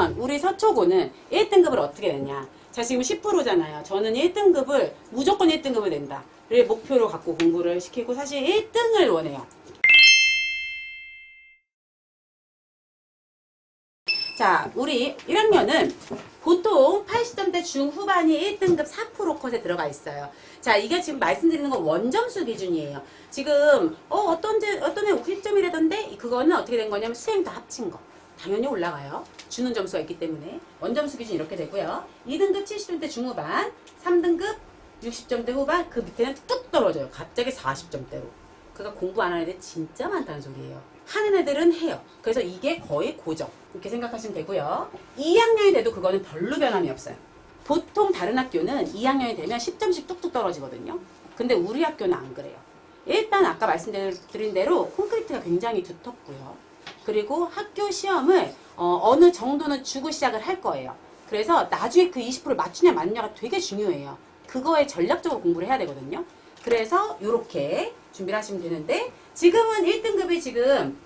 우리 서초고는 1등급을 어떻게 냈냐. 자, 지금 10%잖아요. 저는 1등급을 무조건 1등급을 낸다 를 목표로 갖고 공부를 시키고 사실 1등을 원해요. 자, 우리 1학년은 보통 80점대 중후반이 1등급 4% 컷에 들어가 있어요. 자, 이게 지금 말씀드리는 건 원점수 기준이에요. 지금 어떤 애 50점이라던데 그거는 어떻게 된 거냐면 수행 다 합친 거. 당연히 올라가요. 주는 점수가 있기 때문에. 원점수 기준 이렇게 되고요. 2등급 70점대 중후반, 3등급 60점대 후반, 그 밑에는 뚝 떨어져요. 갑자기 40점대로. 그가 공부 안 하는 애들 진짜 많다는 소리예요. 하는 애들은 해요. 그래서 이게 거의 고정. 이렇게 생각하시면 되고요. 2학년이 돼도 그거는 별로 변함이 없어요. 보통 다른 학교는 2학년이 되면 10점씩 뚝뚝 떨어지거든요. 근데 우리 학교는 안 그래요. 일단 아까 말씀드린 대로 콘크리트가 굉장히 두텁고요. 그리고 학교 시험을 어느 정도는 주고 시작을 할 거예요. 그래서 나중에 그 20% 맞추냐 맞느냐가 되게 중요해요. 그거에 전략적으로 공부를 해야 되거든요. 그래서 이렇게 준비를 하시면 되는데 지금은 1등급이 지금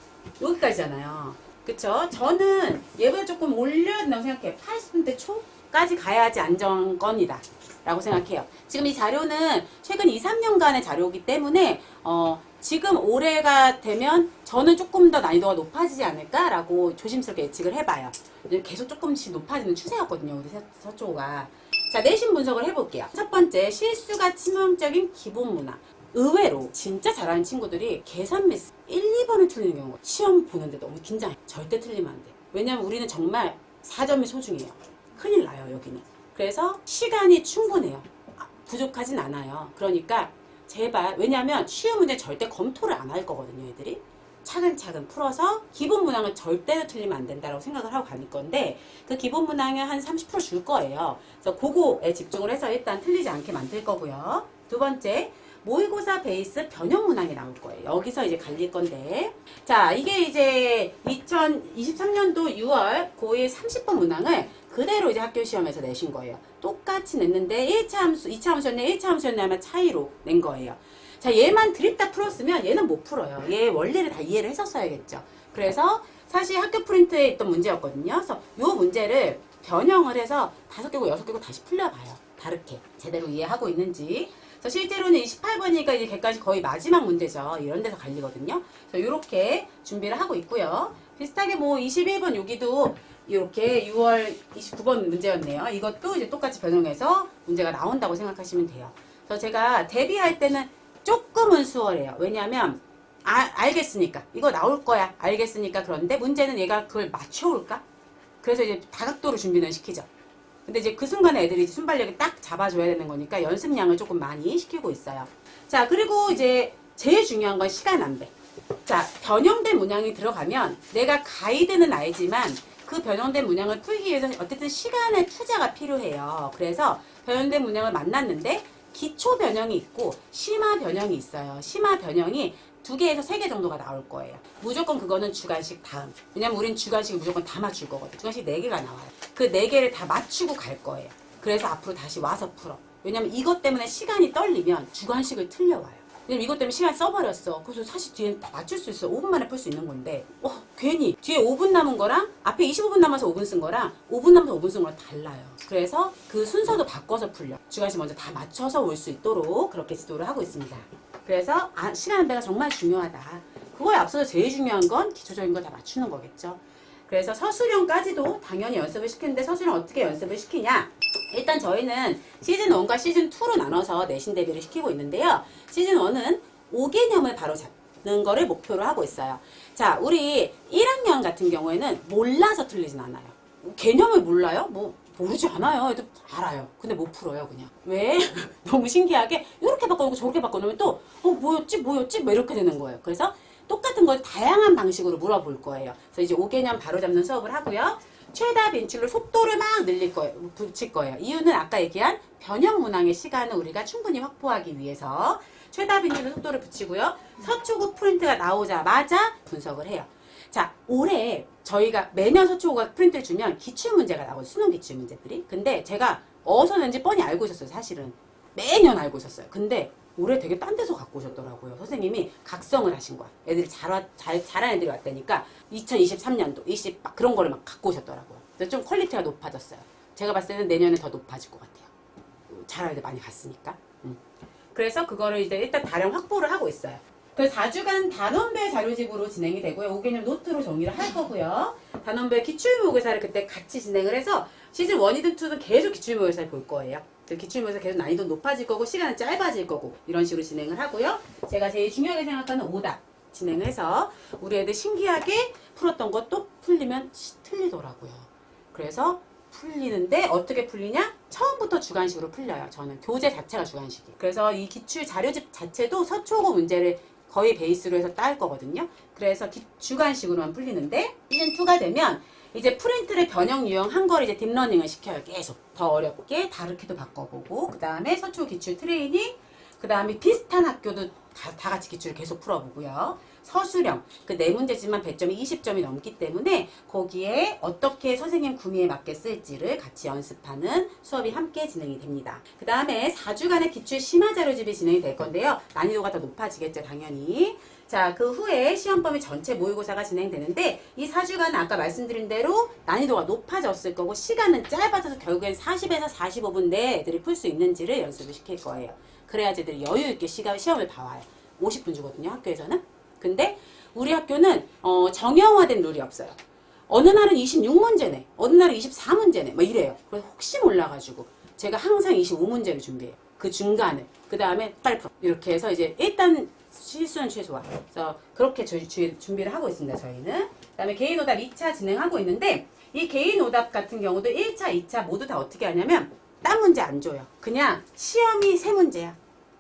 여기까지잖아요. 그쵸? 저는 얘보다 조금 올려야 된다고 생각해요. 80분대 초까지 가야지 안정권이다 라고 생각해요. 지금 이 자료는 최근 2, 3년간의 자료이기 때문에 지금 올해가 되면 저는 조금 더 난이도가 높아지지 않을까라고 조심스럽게 예측을 해봐요. 계속 조금씩 높아지는 추세였거든요. 우리 서초가. 자, 내신 분석을 해볼게요. 첫 번째, 실수가 치명적인 기본 문화. 의외로 진짜 잘하는 친구들이 계산 미스 1, 2번을 틀리는 경우가 시험 보는데 너무 긴장해. 절대 틀리면 안 돼. 왜냐면 우리는 정말 4점이 소중해요. 큰일 나요, 여기는. 그래서 시간이 충분해요. 부족하진 않아요. 그러니까 제발, 왜냐면 쉬운 문제 절대 검토를 안 할 거거든요, 애들이. 차근차근 풀어서 기본 문항을 절대로 틀리면 안 된다고 생각을 하고 갈 건데 그 기본 문항은 한 30% 줄 거예요. 그래서 그거에 집중을 해서 일단 틀리지 않게 만들 거고요. 두 번째, 모의고사 베이스 변형 문항이 나올 거예요. 여기서 이제 갈릴 건데 자, 이게 이제 2023년도 6월 고1 30번 문항을 그대로 이제 학교 시험에서 내신 거예요. 똑같이 냈는데 1차 함수, 2차 함수였네, 1차 함수였네 하면 차이로 낸 거예요. 자, 얘만 드립다 풀었으면 얘는 못 풀어요. 얘 원리를 다 이해를 했었어야겠죠. 그래서 사실 학교 프린트에 있던 문제였거든요. 그래서 요 문제를 변형을 해서 5개고 6개고 다시 풀려봐요. 다르게 제대로 이해하고 있는지. 그래서 실제로는 28번이니까 이제 걔까지 거의 마지막 문제죠. 이런 데서 갈리거든요. 그래서 이렇게 준비를 하고 있고요. 비슷하게 뭐 21번 여기도 이렇게 6월 29번 문제였네요. 이것도 이제 똑같이 변형해서 문제가 나온다고 생각하시면 돼요. 그래서 제가 대비할 때는 조금은 수월해요. 왜냐하면 알겠으니까 이거 나올 거야 알겠으니까. 그런데 문제는 얘가 그걸 맞춰올까? 그래서 이제 다각도로 준비는 시키죠. 근데 이제 그 순간에 애들이 순발력이 딱 잡아줘야 되는 거니까 연습량을 조금 많이 시키고 있어요. 자, 그리고 이제 제일 중요한 건 시간 안배. 자, 변형된 문항이 들어가면 내가 가이드는 알지만 그 변형된 문항을 풀기 위해서 어쨌든 시간의 투자가 필요해요. 그래서 변형된 문항을 만났는데 기초 변형이 있고 심화 변형이 있어요. 심화 변형이 2개에서 3개 정도가 나올 거예요. 무조건 그거는 주관식 다음. 왜냐면 우린 주관식을 무조건 다 맞출 거거든. 주관식 4개가 나와요. 그 4개를 다 맞추고 갈 거예요. 그래서 앞으로 다시 와서 풀어. 왜냐면 이것 때문에 시간이 떨리면 주관식을 틀려와요. 왜냐면 이것 때문에 시간 써버렸어. 그래서 사실 뒤에는 다 맞출 수 있어. 5분 만에 풀 수 있는 건데 괜히 뒤에 5분 남은 거랑 앞에 25분 남아서 5분 쓴 거랑 5분 남아서 5분 쓴 거랑 달라요. 그래서 그 순서도 바꿔서 풀려. 주관식 먼저 다 맞춰서 올 수 있도록 그렇게 지도를 하고 있습니다. 그래서 시간 안배가 정말 중요하다. 그거에 앞서서 제일 중요한 건 기초적인 걸 다 맞추는 거겠죠. 그래서 서술형까지도 당연히 연습을 시키는데 서술형 어떻게 연습을 시키냐? 일단 저희는 시즌1과 시즌2로 나눠서 내신 대비를 시키고 있는데요. 시즌1은 5개념을 바로 잡는 거를 목표로 하고 있어요. 자, 우리 1학년 같은 경우에는 몰라서 틀리진 않아요. 개념을 몰라요? 모르지 않아요. 애들 알아요. 근데 못 풀어요, 그냥. 왜? 너무 신기하게 이렇게 바꿔놓고 저렇게 바꿔놓으면 또 뭐였지? 뭐 이렇게 되는 거예요. 그래서 똑같은 걸 다양한 방식으로 물어볼 거예요. 그래서 이제 5개념 바로 잡는 수업을 하고요. 최다 빈출로 속도를 막 붙일 거예요. 이유는 아까 얘기한 변형 문항의 시간을 우리가 충분히 확보하기 위해서 최다 빈출로 속도를 붙이고요. 서초구 프린트가 나오자마자 분석을 해요. 자, 올해 저희가 매년 서초구가 프린트를 주면 기출문제가 나오고 수능 기출문제들이. 근데 제가 어디서 낸지 뻔히 알고 있었어요. 사실은 매년 알고 있었어요. 근데 올해 되게 딴 데서 갖고 오셨더라고요. 선생님이 각성을 하신 거야. 애들이 잘한 애들이 왔다니까 2023년도 막 그런 거를 막 갖고 오셨더라고요. 그래서 좀 퀄리티가 높아졌어요. 제가 봤을 때는 내년에 더 높아질 것 같아요. 잘 알게 많이 갔으니까. 그래서 그거를 이제 일단 다량 확보를 하고 있어요. 그 4주간 단원별 자료집으로 진행이 되고요. 5개년 노트로 정리를 할 거고요. 단원별 기출모의고사를 그때 같이 진행을 해서 시즌 1이든 2든 계속 기출모의고사를 볼 거예요. 기출모의고사 계속 난이도 높아질 거고 시간은 짧아질 거고 이런 식으로 진행을 하고요. 제가 제일 중요하게 생각하는 오답 진행을 해서 우리 애들 신기하게 풀었던 것도 풀리면 틀리더라고요. 그래서 풀리는데 어떻게 풀리냐? 처음부터 주관식으로 풀려요. 저는 교재 자체가 주관식이에요. 그래서 이 기출 자료집 자체도 서초고 문제를 거의 베이스로 해서 딸 거거든요. 그래서 주관식으로만 풀리는데 시즌2가 되면 이제 프린트를 변형 유형한 걸 이제 딥러닝을 시켜요. 계속 더 어렵게 다르게도 바꿔보고 그 다음에 서초 기출 트레이닝 그 다음에 비슷한 학교도 다 같이 기출을 계속 풀어보고요. 서술형, 그 4문제지만 배점이 20점이 넘기 때문에 거기에 어떻게 선생님 구미에 맞게 쓸지를 같이 연습하는 수업이 함께 진행이 됩니다. 그 다음에 4주간의 기출 심화 자료집이 진행이 될 건데요. 난이도가 더 높아지겠죠, 당연히. 자, 그 후에 시험 범위 전체 모의고사가 진행되는데 이 4주간은 아까 말씀드린 대로 난이도가 높아졌을 거고 시간은 짧아져서 결국엔 40에서 45분 내에 애들이 풀 수 있는지를 연습을 시킬 거예요. 그래야지 애들이 여유 있게 시험을 봐와요. 50분 주거든요, 학교에서는. 근데 우리 학교는 정형화된 룰이 없어요. 어느 날은 26문제 내, 어느 날은 24문제 내, 뭐 이래요. 그래서 혹시 몰라가지고 제가 항상 25문제를 준비해요. 그 중간을. 그 다음에 빨리 풀어. 이렇게 해서 이제 일단 실수는 최소화. 그래서 그렇게 준비를 하고 있습니다, 저희는. 그 다음에 개인 오답 2차 진행하고 있는데 이 개인 오답 같은 경우도 1차, 2차 모두 다 어떻게 하냐면 딴 문제 안 줘요. 그냥 시험이 3문제야.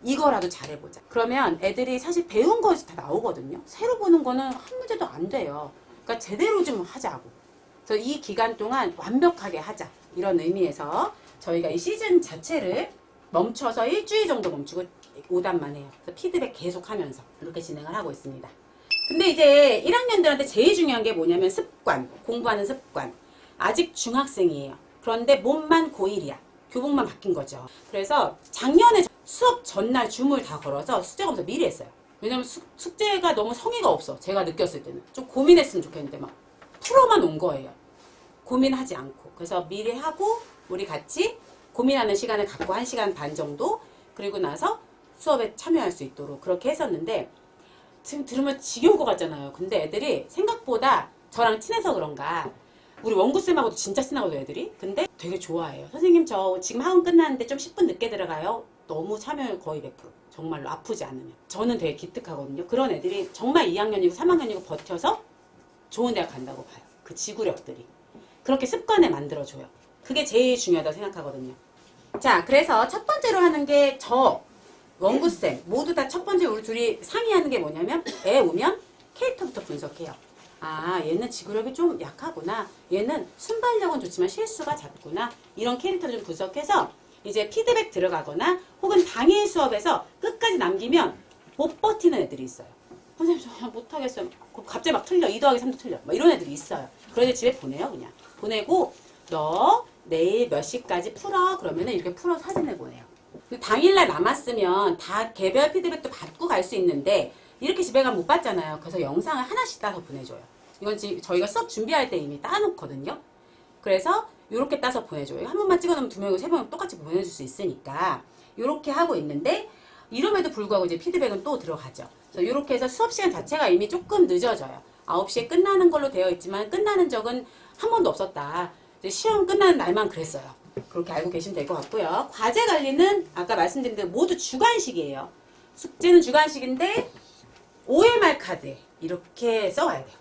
이거라도 잘해보자. 그러면 애들이 사실 배운 거에서 다 나오거든요. 새로 보는 거는 한 문제도 안 돼요. 그러니까 제대로 좀 하자고. 그래서 이 기간 동안 완벽하게 하자. 이런 의미에서 저희가 이 시즌 자체를 멈춰서 일주일 정도 멈추고 오답만 해요. 그래서 피드백 계속 하면서 이렇게 진행을 하고 있습니다. 근데 이제 1학년들한테 제일 중요한 게 뭐냐면 습관, 공부하는 습관. 아직 중학생이에요. 그런데 몸만 고1이야. 교복만 바뀐 거죠. 그래서 작년에 수업 전날 줌을 다 걸어서 숙제 검사 미리 했어요. 왜냐면 숙제가 너무 성의가 없어. 제가 느꼈을 때는. 좀 고민했으면 좋겠는데 막 풀어만 온 거예요. 고민하지 않고. 그래서 미리 하고 우리 같이 고민하는 시간을 갖고 1시간 반 정도 그리고 나서 수업에 참여할 수 있도록 그렇게 했었는데 지금 들으면 지겨울 것 같잖아요. 근데 애들이 생각보다 저랑 친해서 그런가 우리 원구쌤하고도 진짜 친하거든요, 애들이. 근데 되게 좋아해요. 선생님 저 지금 학원 끝났는데 좀 10분 늦게 들어가요. 너무 참여율 거의 100%. 정말로 아프지 않으면. 저는 되게 기특하거든요. 그런 애들이 정말 2학년이고 3학년이고 버텨서 좋은 대학 간다고 봐요. 그 지구력들이. 그렇게 습관을 만들어줘요. 그게 제일 중요하다고 생각하거든요. 자, 그래서 첫 번째로 하는 게 원구쌤 모두 다 첫 번째 우리 둘이 상의하는 게 뭐냐면 애 오면 캐릭터부터 분석해요. 아, 얘는 지구력이 좀 약하구나. 얘는 순발력은 좋지만 실수가 잦구나. 이런 캐릭터를 좀 분석해서 이제 피드백 들어가거나 혹은 당일 수업에서 끝까지 남기면 못 버티는 애들이 있어요. 선생님 저 못하겠어요. 갑자기 막 틀려. 2 더하기 3도 틀려. 막 이런 애들이 있어요. 그런 애들 집에 보내요. 그냥. 보내고 너 내일 몇 시까지 풀어. 그러면은 이렇게 풀어 사진을 보내요. 당일날 남았으면 다 개별 피드백도 받고 갈 수 있는데 이렇게 집에 가면 못 받잖아요. 그래서 영상을 하나씩 따서 보내줘요. 이건 지금 저희가 수업 준비할 때 이미 따놓거든요. 그래서 이렇게 따서 보내줘요. 한 번만 찍어놓으면 2명이고 3명이고 똑같이 보내줄 수 있으니까 이렇게 하고 있는데 이럼에도 불구하고 이제 피드백은 또 들어가죠. 그래서 이렇게 해서 수업 시간 자체가 이미 조금 늦어져요. 9시에 끝나는 걸로 되어 있지만 끝나는 적은 한 번도 없었다. 이제 시험 끝나는 날만 그랬어요. 그렇게 알고 계시면 될 것 같고요. 과제 관리는 아까 말씀드린 대로 모두 주관식이에요. 숙제는 주관식인데 OMR 카드 이렇게 써와야 돼요.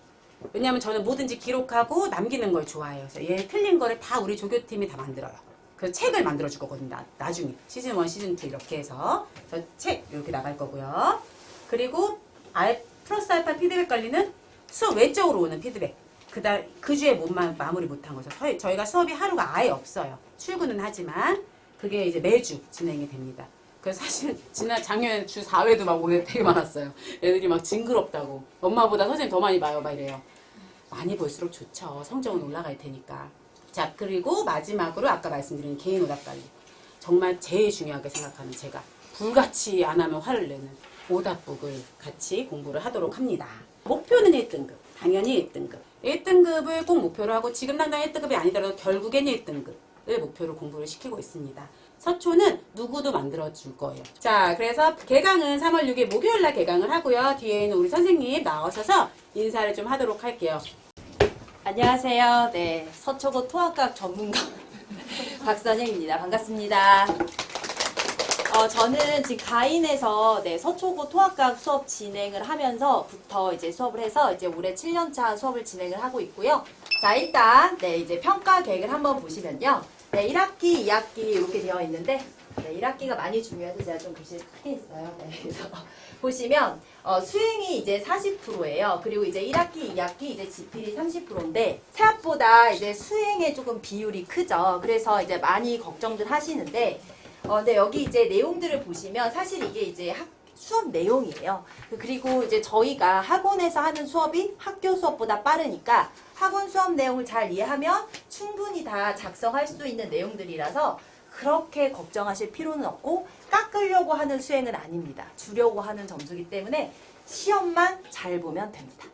왜냐하면 저는 뭐든지 기록하고 남기는 걸 좋아해요. 그래서 얘 틀린 거를 다 우리 조교팀이 다 만들어요. 그래서 책을 만들어 줄 거거든요. 나중에 시즌 1, 시즌 2 이렇게 해서 책 이렇게 나갈 거고요. 그리고 플러스 알파 피드백 관리는 수업 외적으로 오는 피드백. 그 주에 마무리 못한 거죠. 저희가 수업이 하루가 아예 없어요. 출근은 하지만 그게 이제 매주 진행이 됩니다. 그래서 사실 작년에 주 4회도 막 오늘 되게 많았어요. 애들이 막 징그럽다고. 엄마보다 선생님 더 많이 봐요. 막 이래요. 많이 볼수록 좋죠. 성적은 올라갈 테니까. 자, 그리고 마지막으로 아까 말씀드린 개인 오답 관리. 정말 제일 중요하게 생각하는 제가 불같이 안 하면 화를 내는 오답북을 같이 공부를 하도록 합니다. 목표는 1등급. 당연히 1등급. 1등급을 꼭 목표로 하고 지금 당장 1등급이 아니더라도 결국엔 1등급을 목표로 공부를 시키고 있습니다. 서초는 누구도 만들어줄 거예요. 자, 그래서 개강은 3월 6일 목요일날 개강을 하고요. 뒤에는 우리 선생님 나오셔서 인사를 좀 하도록 할게요. 안녕하세요. 네, 서초고 통합학 전문가 박선영입니다. 반갑습니다. 저는 지금 가인에서 서초고 통합학 수업 진행을 하면서부터 이제 수업을 해서 이제 올해 7년차 수업을 진행을 하고 있고요. 자, 일단 이제 평가 계획을 한번 보시면요. 1학기, 2학기 이렇게 되어 있는데 1학기가 많이 중요해서 제가 좀 글씨를 크게 했어요. 그래서 보시면 수행이 이제 40%예요. 그리고 이제 1학기, 2학기 이제 지필이 30%인데 생각보다 이제 수행에 조금 비율이 크죠. 그래서 이제 많이 걱정들 하시는데 근데 여기 이제 내용들을 보시면 사실 이게 이제 수업 내용이에요. 그리고 이제 저희가 학원에서 하는 수업이 학교 수업보다 빠르니까 학원 수업 내용을 잘 이해하면 충분히 다 작성할 수 있는 내용들이라서 그렇게 걱정하실 필요는 없고 깎으려고 하는 수행은 아닙니다. 주려고 하는 점수이기 때문에 시험만 잘 보면 됩니다.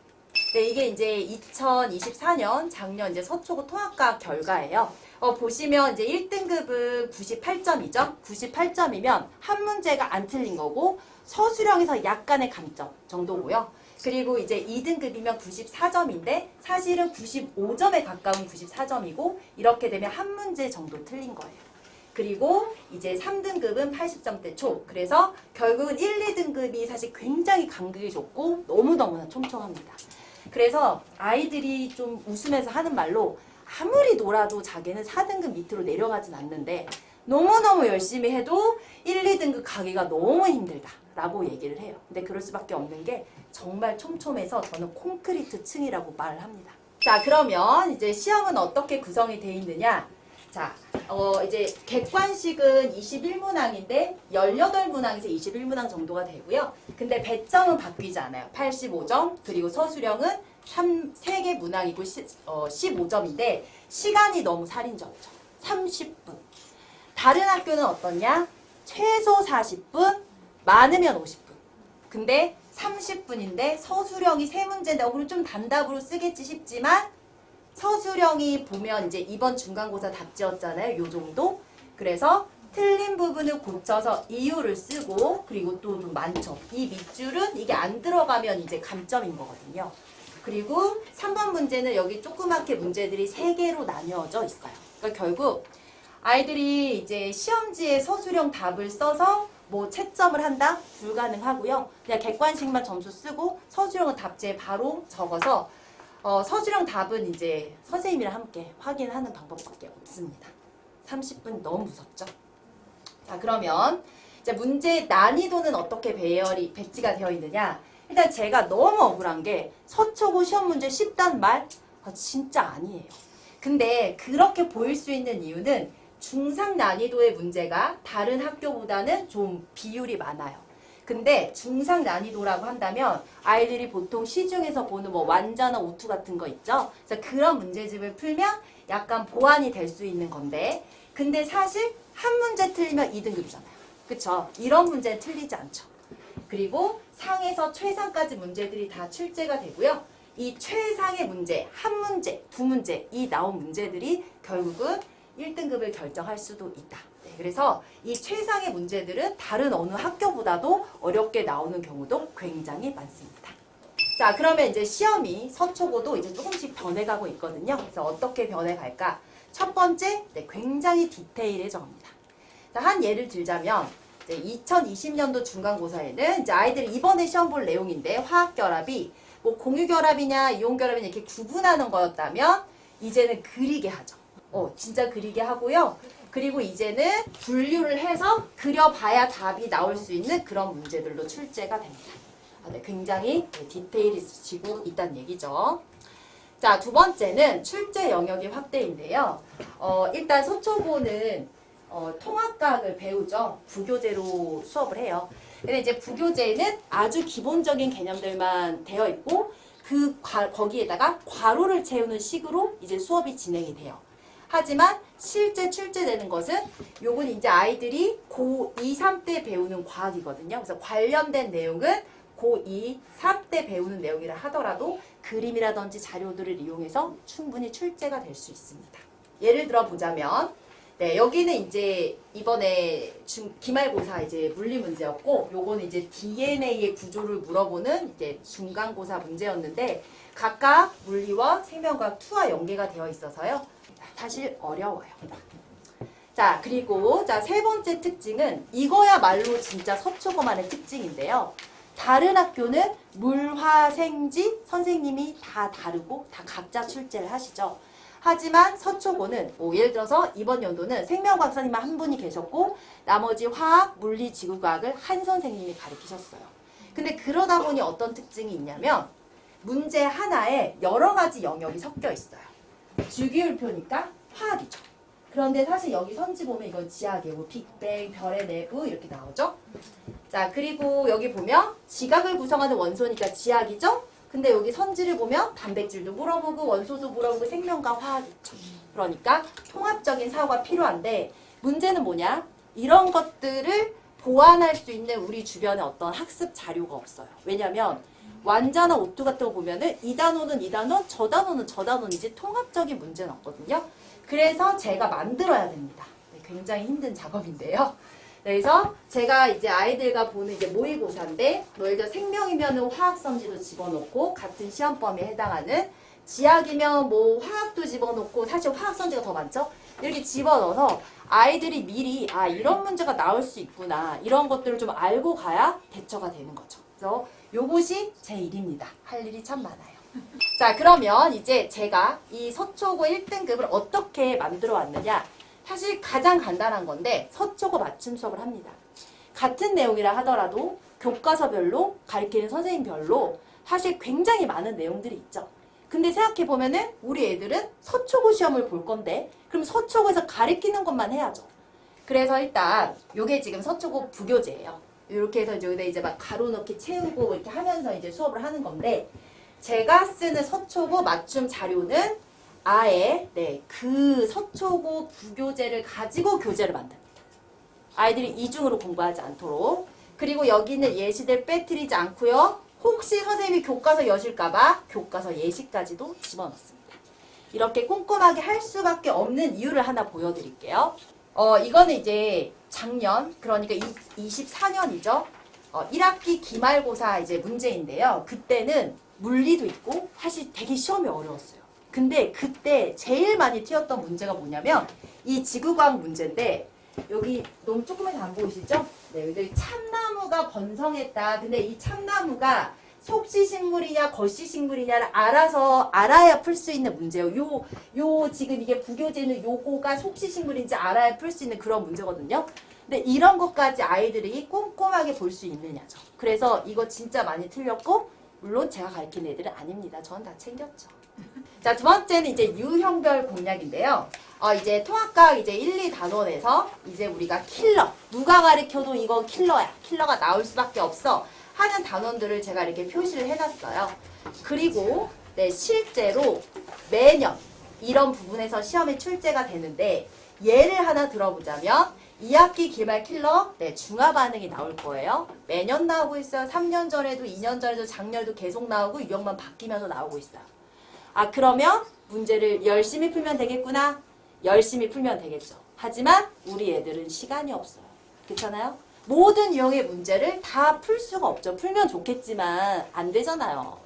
네, 이게 이제 2024년 작년 이제 서초고 통합과 결과예요. 보시면 이제 1등급은 98점이죠. 98점이면 한 문제가 안 틀린 거고 서술형에서 약간의 감점 정도고요. 그리고 이제 2등급이면 94점인데 사실은 95점에 가까운 94점이고 이렇게 되면 한 문제 정도 틀린 거예요. 그리고 이제 3등급은 80점대 초. 그래서 결국은 1, 2등급이 사실 굉장히 간극이 좁고 너무너무나 촘촘합니다. 그래서 아이들이 좀 웃으면서 하는 말로 아무리 놀아도 자기는 4등급 밑으로 내려가진 않는데 너무너무 열심히 해도 1, 2등급 가기가 너무 힘들다 라고 얘기를 해요. 근데 그럴 수밖에 없는 게 정말 촘촘해서 저는 콘크리트 층이라고 말을 합니다. 자, 그러면 이제 시험은 어떻게 구성이 되어 있느냐. 자, 이제 객관식은 21문항인데 18문항에서 21문항 정도가 되고요. 근데 배점은 바뀌지 않아요. 85점, 그리고 서술형은 3개 문항이고 15점인데 시간이 너무 살인적이죠. 30분. 다른 학교는 어떠냐? 최소 40분, 많으면 50분. 근데 30분인데 서술형이 3문제인데 그럼 좀 단답으로 쓰겠지 싶지만 서술형이 보면 이제 이번 중간고사 답지였잖아요. 요 정도. 그래서 틀린 부분을 고쳐서 이유를 쓰고 그리고 또 좀 많죠. 이 밑줄은 이게 안 들어가면 이제 감점인 거거든요. 그리고 3번 문제는 여기 조그맣게 문제들이 3개로 나뉘어져 있어요. 그러니까 결국 아이들이 이제 시험지에 서술형 답을 써서 뭐 채점을 한다? 불가능하고요. 그냥 객관식만 점수 쓰고 서술형은 답지에 바로 적어서 서술형 답은 이제 선생님이랑 함께 확인하는 방법밖에 없습니다. 30분 너무 무섭죠? 자, 그러면 이제 문제 난이도는 어떻게 배치가 되어 있느냐? 일단 제가 너무 억울한 게 서초고 시험 문제 쉽단 말 진짜 아니에요. 근데 그렇게 보일 수 있는 이유는 중상 난이도의 문제가 다른 학교보다는 좀 비율이 많아요. 근데 중상 난이도라고 한다면 아이들이 보통 시중에서 보는 뭐 완자나 오투 같은 거 있죠? 그래서 그런 문제집을 풀면 약간 보완이 될 수 있는 건데 근데 사실 한 문제 틀리면 2등급이잖아요. 그쵸? 이런 문제는 틀리지 않죠. 그리고 상에서 최상까지 문제들이 다 출제가 되고요. 이 최상의 문제, 한 문제, 두 문제 이 나온 문제들이 결국은 1등급을 결정할 수도 있다. 그래서 이 최상의 문제들은 다른 어느 학교보다도 어렵게 나오는 경우도 굉장히 많습니다. 자, 그러면 이제 시험이 서초고도 이제 조금씩 변해가고 있거든요. 그래서 어떻게 변해갈까? 첫 번째, 굉장히 디테일해져갑니다. 자, 한 예를 들자면 이제 2020년도 중간고사에는 이제 아이들이 이번에 시험 볼 내용인데 화학결합이 뭐 공유결합이냐 이온결합이냐 이렇게 구분하는 거였다면 이제는 그리게 하죠. 진짜 그리게 하고요. 그리고 이제는 분류를 해서 그려봐야 답이 나올 수 있는 그런 문제들로 출제가 됩니다. 굉장히 디테일해지고 있다는 얘기죠. 자, 두 번째는 출제 영역의 확대인데요. 일단 서초고는 통합과학을 배우죠. 부교재로 수업을 해요. 근데 이제 부교재는 아주 기본적인 개념들만 되어 있고 거기에다가 괄호를 채우는 식으로 이제 수업이 진행이 돼요. 하지만 실제 출제되는 것은 요건 이제 아이들이 고2, 3 때 배우는 과학이거든요. 그래서 관련된 내용은 고2, 3때 배우는 내용이라 하더라도 그림이라든지 자료들을 이용해서 충분히 출제가 될 수 있습니다. 예를 들어 보자면 네, 여기는 이제 이번에 기말고사 이제 물리 문제였고, 요거는 이제 DNA의 구조를 물어보는 이제 중간고사 문제였는데, 각각 물리와 생명과학 2와 연계가 되어 있어서요. 사실 어려워요. 자, 그리고 자, 세 번째 특징은 이거야말로 진짜 서초고만의 특징인데요. 다른 학교는 물화생지 선생님이 다 다르고 다 각자 출제를 하시죠. 하지만 서초고는 예를 들어서 이번 연도는 생명과학사님만 한 분이 계셨고 나머지 화학, 물리, 지구과학을 한 선생님이 가르치셨어요. 근데 그러다 보니 어떤 특징이 있냐면 문제 하나에 여러 가지 영역이 섞여 있어요. 주기율표니까 화학이죠. 그런데 사실 여기 선지 보면 이건 지하계고 빅뱅, 별의 내부 이렇게 나오죠. 자, 그리고 여기 보면 지각을 구성하는 원소니까 지학이죠. 근데 여기 선지를 보면 단백질도 물어보고 원소도 물어보고 생명과 화학이 있죠. 그러니까 통합적인 사고가 필요한데 문제는 뭐냐? 이런 것들을 보완할 수 있는 우리 주변에 어떤 학습 자료가 없어요. 왜냐면 완자나 오투 같은 거 보면은 이 단원은 이 단원, 저 단원은 저 단원이지 통합적인 문제는 없거든요. 그래서 제가 만들어야 됩니다. 네, 굉장히 힘든 작업인데요. 그래서 제가 이제 아이들과 보는 이제 모의고사인데, 예를 들어 생명이면은 화학선지도 집어넣고 같은 시험 범위에 해당하는, 지학이면 뭐 화학도 집어넣고 사실 화학선지가 더 많죠. 이렇게 집어넣어서 아이들이 미리 이런 문제가 나올 수 있구나 이런 것들을 좀 알고 가야 대처가 되는 거죠. 그래서 요것이 제 일입니다. 할 일이 참 많아요. 자, 그러면 이제 제가 이 서초고 1등급을 어떻게 만들어 왔느냐. 사실 가장 간단한 건데 서초고 맞춤 수업을 합니다. 같은 내용이라 하더라도 교과서별로 가르치는 선생님별로 사실 굉장히 많은 내용들이 있죠. 근데 생각해보면은 우리 애들은 서초고 시험을 볼 건데 그럼 서초고에서 가르치는 것만 해야죠. 그래서 일단 요게 지금 서초고 부교재예요. 이렇게 해서 여기다 이제 막 가로 넣기 채우고 이렇게 하면서 이제 수업을 하는 건데, 제가 쓰는 서초고 맞춤 자료는 아예 그 서초고 부교재를 가지고 교재를 만듭니다. 아이들이 이중으로 공부하지 않도록. 그리고 여기는 예시들 빼뜨리지 않고요. 혹시 선생님이 교과서 여실까봐 교과서 예시까지도 집어넣습니다. 이렇게 꼼꼼하게 할 수밖에 없는 이유를 하나 보여드릴게요. 이거는 이제 작년, 그러니까 24년이죠. 1학기 기말고사 이제 문제인데요. 그때는 물리도 있고 사실 되게 시험이 어려웠어요. 근데 그때 제일 많이 튀었던 문제가 뭐냐면 이 지구과학 문제인데, 여기 너무 조그맣게 안 보이시죠? 네, 여기 참나무가 번성했다. 근데 이 참나무가 속시식물이냐 거시식물이냐를 알아야 풀 수 있는 문제예요. 요 지금 이게 부교재는 요거가 속시식물인지 알아야 풀 수 있는 그런 문제거든요. 근데 이런 것까지 아이들이 꼼꼼하게 볼 수 있느냐죠. 그래서 이거 진짜 많이 틀렸고, 물론 제가 가르치는 애들은 아닙니다. 전 다 챙겼죠. 자, 두 번째는 이제 유형별 공략인데요. 이제 통합과학 이제 1, 2단원에서 이제 우리가 킬러, 누가 가르쳐도 이거 킬러야. 킬러가 나올 수밖에 없어 하는 단원들을 제가 이렇게 표시를 해놨어요. 그리고 실제로 매년 이런 부분에서 시험에 출제가 되는데, 예를 하나 들어보자면 2학기 기말 킬러 중화 반응이 나올 거예요. 매년 나오고 있어요. 3년 전에도 2년 전에도 작년에도 계속 나오고 유형만 바뀌면서 나오고 있어요. 그러면 문제를 열심히 풀면 되겠구나. 열심히 풀면 되겠죠. 하지만 우리 애들은 시간이 없어요. 그렇잖아요? 모든 유형의 문제를 다 풀 수가 없죠. 풀면 좋겠지만 안 되잖아요.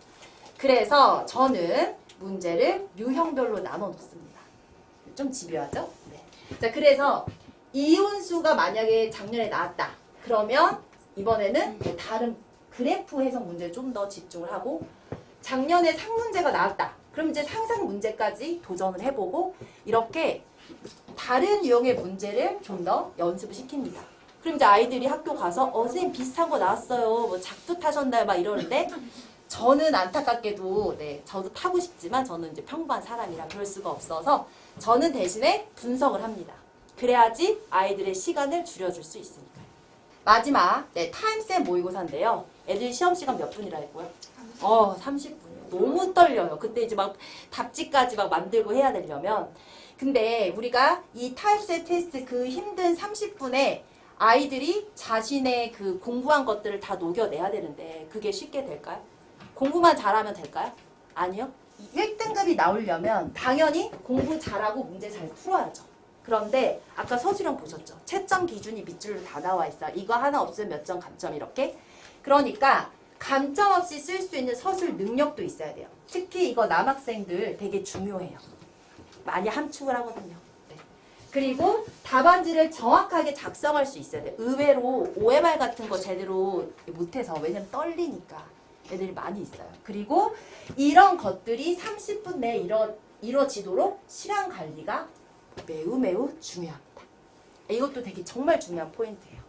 그래서 저는 문제를 유형별로 나눠 놓습니다. 좀 집요하죠? 네. 자, 그래서 이온수가 만약에 작년에 나왔다. 그러면 이번에는 다른 그래프 해석 문제를 좀 더 집중을 하고, 작년에 상문제가 나왔다. 그럼 이제 상상 문제까지 도전을 해보고, 이렇게 다른 유형의 문제를 좀 더 연습을 시킵니다. 그럼 이제 아이들이 학교 가서 선생님 비슷한 거 나왔어요. 뭐 작두 타셨나요? 막 이러는데, 저는 안타깝게도 저도 타고 싶지만 저는 이제 평범한 사람이라 그럴 수가 없어서 저는 대신에 분석을 합니다. 그래야지 아이들의 시간을 줄여줄 수 있으니까요. 마지막 타임셋 모의고사인데요. 애들 시험 시간 몇 분이라 했고요? 30분이요. 너무 떨려요. 그때 이제 막 답지까지 막 만들고 해야 되려면. 근데 우리가 이 타임셋 테스트 그 힘든 30분에 아이들이 자신의 그 공부한 것들을 다 녹여내야 되는데 그게 쉽게 될까요? 공부만 잘하면 될까요? 아니요. 1등급이 나오려면 당연히 공부 잘하고 문제 잘 풀어야죠. 그런데 아까 서술형 보셨죠? 채점 기준이 밑줄로 다 나와 있어요. 이거 하나 없으면 몇 점 감점 이렇게. 그러니까 감점 없이 쓸 수 있는 서술 능력도 있어야 돼요. 특히 이거 남학생들 되게 중요해요. 많이 함축을 하거든요. 네. 그리고 답안지를 정확하게 작성할 수 있어야 돼요. 의외로 OMR 같은 거 제대로 못해서 왜냐면 떨리니까 애들이 많이 있어요. 그리고 이런 것들이 30분 내에 이루어지도록 시간 관리가 매우 매우 중요합니다. 이것도 되게 정말 중요한 포인트예요.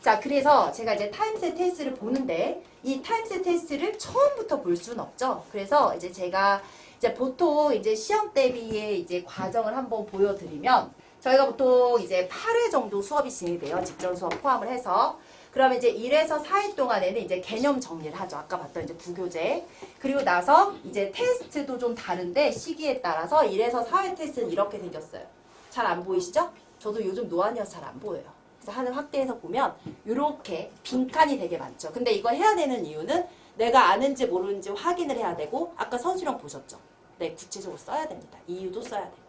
자, 그래서 제가 이제 타임셋 테스트를 보는데 이 타임셋 테스트를 처음부터 볼 수는 없죠. 그래서 이제 제가 이제 보통 이제 시험 대비의 이제 과정을 한번 보여드리면 저희가 보통 이제 8회 정도 수업이 진행돼요. 직전 수업 포함을 해서. 그러면 이제 1에서 4일 동안에는 이제 개념 정리를 하죠. 아까 봤던 이제 부교재. 그리고 나서 이제 테스트도 좀 다른데 시기에 따라서 1에서 4회 테스트는 이렇게 생겼어요. 잘 안 보이시죠? 저도 요즘 노안이어서 잘 안 보여요. 그래서 하늘 확대해서 보면 이렇게 빈칸이 되게 많죠. 근데 이거 해야 되는 이유는 내가 아는지 모르는지 확인을 해야 되고 아까 서술형 보셨죠? 네, 구체적으로 써야 됩니다. 이유도 써야 돼요.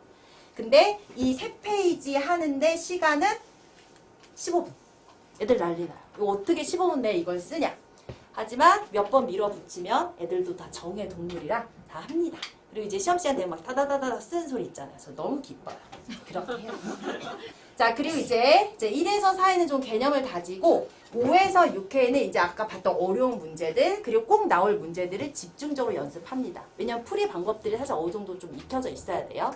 근데 이 3페이지 하는데 시간은 15분. 애들 난리 나요. 이거 어떻게 15분 내에 이걸 쓰냐? 하지만 몇 번 밀어붙이면 애들도 다 정의 동물이라 다 합니다. 그리고 이제 시험 시간 되면 막 다다다다 쓰는 소리 있잖아요. 그래서 너무 기뻐요. 그렇게 해요. 자, 그리고 이제 1에서 4회는 좀 개념을 다지고 5에서 6회는 이제 아까 봤던 어려운 문제들 그리고 꼭 나올 문제들을 집중적으로 연습합니다. 왜냐면 풀이 방법들이 사실 어느 정도 좀 익혀져 있어야 돼요.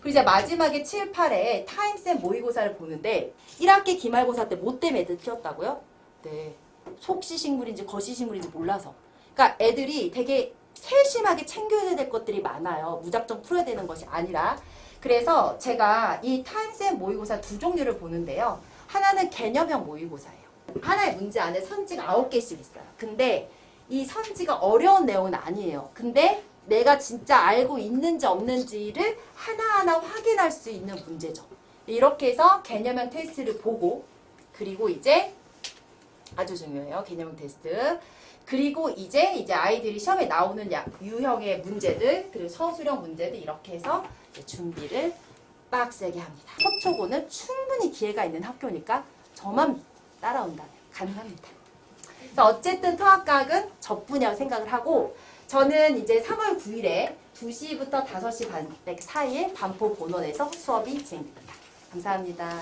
그리고 이제 마지막에 7, 8에 타임쌤 모의고사를 보는데 1학기 기말고사 때 뭐 때문에 애들 튀었다고요? 네, 속시식물인지 거시식물인지 몰라서. 그러니까 애들이 되게 세심하게 챙겨야 될 것들이 많아요. 무작정 풀어야 되는 것이 아니라. 그래서 제가 이 타임쌤 모의고사 두 종류를 보는데요. 하나는 개념형 모의고사예요. 하나의 문제 안에 선지가 9개씩 있어요. 근데 이 선지가 어려운 내용은 아니에요. 근데 내가 진짜 알고 있는지 없는지를 하나하나 확인할 수 있는 문제죠. 이렇게 해서 개념형 테스트를 보고 그리고 이제 아주 중요해요. 개념형 테스트. 그리고 이제 아이들이 시험에 나오는 유형의 문제들 그리고 서술형 문제들 이렇게 해서 이제 준비를 빡세게 합니다. 서초고는 충분히 기회가 있는 학교니까 저만 따라온다면 가능합니다. 그래서 어쨌든 통합과학은 저뿐이라고 생각을 하고 저는 이제 3월 9일에 2시부터 5시 반 사이에 반포 본원에서 수업이 진행됩니다. 감사합니다.